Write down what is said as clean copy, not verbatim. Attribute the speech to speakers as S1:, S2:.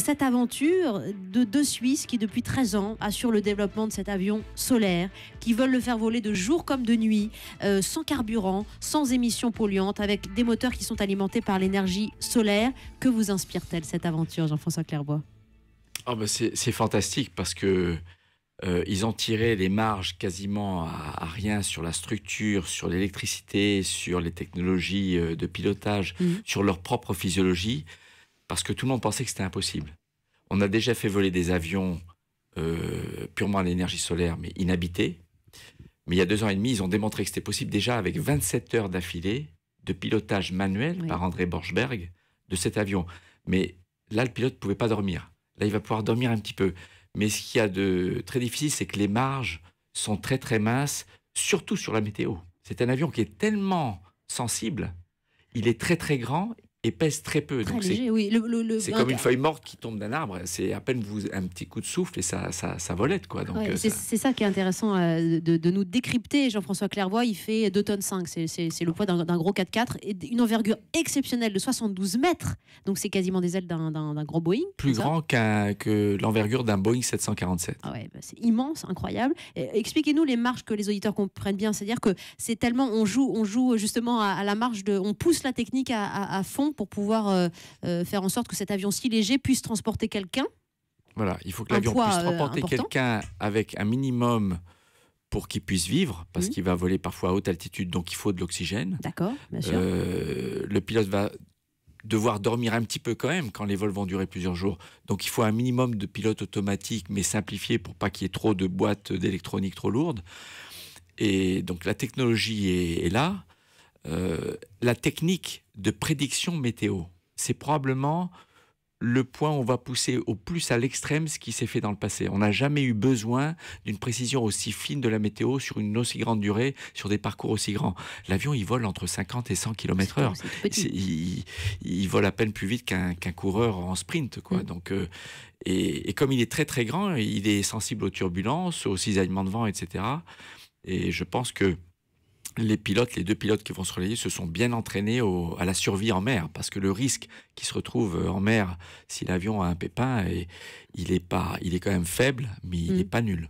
S1: cette aventure de deux Suisses qui, depuis 13 ans, assurent le développement de cet avion solaire, qui veulent le faire voler de jour comme de nuit, sans carburant, sans émissions polluantes, avec des moteurs qui sont alimentés par l'énergie solaire. Que vous inspire-t-elle cette aventure, Jean-François Clerbois?
S2: Oh ben c'est fantastique parce que ils ont tiré les marges quasiment à rien sur la structure, sur l'électricité, sur les technologies de pilotage, sur leur propre physiologie, parce que tout le monde pensait que c'était impossible. On a déjà fait voler des avions purement à l'énergie solaire, mais inhabités. Mais il y a 2 ans et demi, ils ont démontré que c'était possible déjà avec 27 heures d'affilée de pilotage manuel par André Borschberg de cet avion. Mais là, le pilote ne pouvait pas dormir. Là, il va pouvoir dormir un petit peu. Mais ce qu'il y a de très difficile, c'est que les marges sont très très minces, surtout sur la météo. C'est un avion qui est tellement sensible, il est très très grand et pèse très peu.
S1: Très
S2: donc
S1: léger, oui.
S2: c'est comme une feuille morte qui tombe d'un arbre. C'est à peine un petit coup de souffle et ça volette, quoi. Donc
S1: c'est ça qui est intéressant de nous décrypter. Jean-François Clerbois, il fait 2,5 tonnes. C'est le poids d'un gros 4x4 et une envergure exceptionnelle de 72 mètres. Donc c'est quasiment des ailes d'un gros Boeing.
S2: Plus grand que l'envergure d'un Boeing 747.
S1: Ah ouais, c'est immense, incroyable. Expliquez-nous les marges, que les auditeurs comprennent bien. C'est-à-dire que c'est tellement, on joue justement à la marge on pousse la technique à fond pour pouvoir faire en sorte que cet avion si léger puisse transporter quelqu'un.
S2: Voilà, il faut que l'avion puisse transporter quelqu'un avec un minimum pour qu'il puisse vivre, parce qu'il va voler parfois à haute altitude, donc il faut de l'oxygène.
S1: D'accord, bien sûr.
S2: Le pilote va devoir dormir un petit peu quand même quand les vols vont durer plusieurs jours. Donc il faut un minimum de pilote automatique, mais simplifié pour pas qu'il y ait trop de boîtes d'électronique trop lourdes. Et donc la technologie est là. La technique de prédiction météo, c'est probablement le point où on va pousser au plus à l'extrême ce qui s'est fait dans le passé. On n'a jamais eu besoin d'une précision aussi fine de la météo sur une aussi grande durée, sur des parcours aussi grands. L'avion, il vole entre 50 et 100 km/h. Il vole à peine plus vite qu'un coureur en sprint, quoi. Donc, et comme il est très très grand, il est sensible aux turbulences, aux cisaillements de vent, etc. Et je pense que les 2 pilotes qui vont se relayer se sont bien entraînés à la survie en mer, parce que le risque qui se retrouve en mer si l'avion a un pépin, il est quand même faible, mais il n'est pas nul.